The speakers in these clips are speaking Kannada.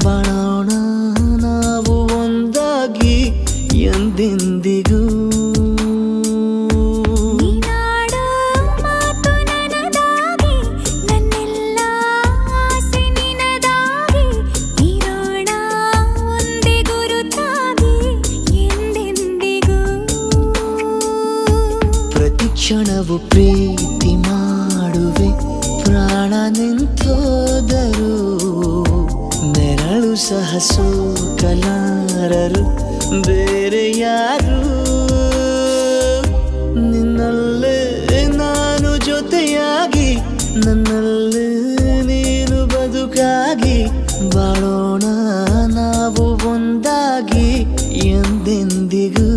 ಬಾಳೋಣ ನಾವು ಒಂದಾಗಿ ಎಂದೆಂದಿಗೂ. ಕ್ಷಣವು ಪ್ರೀತಿ ಮಾಡುವೆ ಪ್ರಾಣ ನಿಂತೋದರು ನೆರಳು ಸಹ ಸೋಕಲಾರರು ಬೇರೆ ಯಾರು. ನಿನ್ನಲ್ಲೇ ನಾನು ಜೊತೆಯಾಗಿ ನನ್ನಲ್ಲೇ ನೀನು ಬದುಕಾಗಿ ಬಾಳೋಣ ನಾವು ಒಂದಾಗಿ ಎಂದೆಂದಿಗೂ.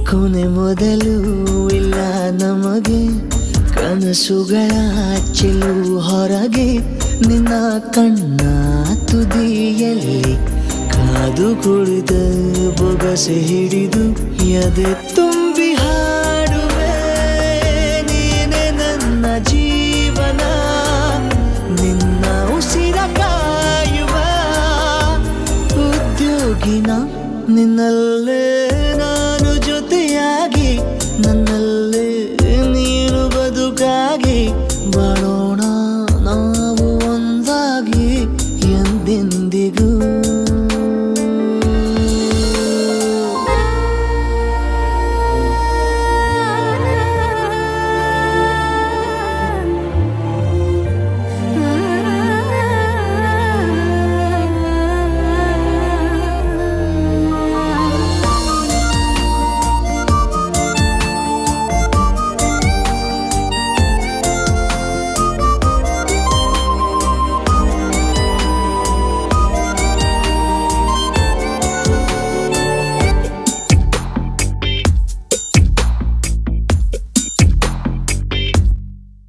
ಕೊನೆ ಮೊದಲು ಇಲ್ಲ ನಮಗೆ ಕನಸುಗಳ ಚೆಲು ಹೊರಗೆ ನಿನ್ನ ಕಣ್ಣ ತುದಿಯಲ್ಲಿ ಕಾದು ಕುಳಿತ ಬೊಗಸೆ ಹಿಡಿದು ಎದೆ ತುಂಬಿ ಹಾಡುವೆ ನೀನೆ ನನ್ನ ಜೀವನ ನಿನ್ನ ಉಸಿರ ಕಾಯುವ ಉದ್ಯೋಗಿನ ನಿನ್ನಲ್ಲೇ ನಾನು ಜೊತೆಯಾಗಿ ನನ್ನಲ್ಲೇ ನೀನು ಬದುಕಾಗಿ ಬಾಳೋಣ ನಾವು ಒಂದಾಗಿ ಎಂದೆಂದಿಗೂ.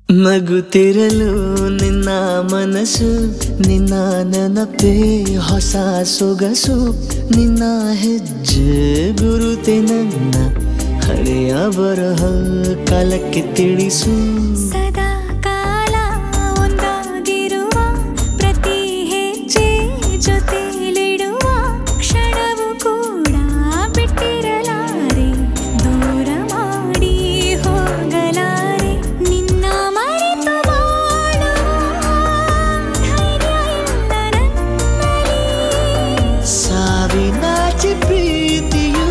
ನಗುತ್ತಿರಲು ನಿನ್ನ ಮನಸ್ಸು ನಿನ್ನ ನೆನಪೇ ಹೊಸ ಸೊಗಸು ನಿನ್ನ ಹೆಜ್ಜೆ ಗುರುತೆ ನನ್ನ ಹಳೆಯ ಬರಹ ಕಾಲಕ್ಕೆ ತಿಳಿಸು. ಸದಾ ಕಾಲ ಒಂದಾಗಿರುವ ಪ್ರತಿ ಹೆಜ್ಜೆ ಜೊತೆಲಿಡುವ ಕ್ಷಣವು ಕೂಡ ಬಿಟ್ಟಿರಲಾರೆ ದೂರ ಮಾಡಿ ಹೋಗಲಾರೆ ನಿನ್ನ ಸಾವಿನಾಚೆ ಪ್ರೀತಿಯು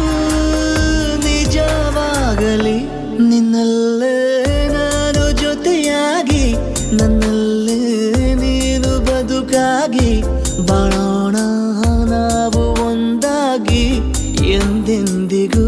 ನಿಜವಾಗಲಿ ನಿನ್ನಲ್ಲೇ ನಾನು ಜೊತೆಯಾಗಿ ನನ್ನಲ್ಲೇ ನೀನು ಬದುಕಾಗಿ ಬಾಳೋಣ ನಾವು ಒಂದಾಗಿ ಎಂದೆಂದಿಗೂ.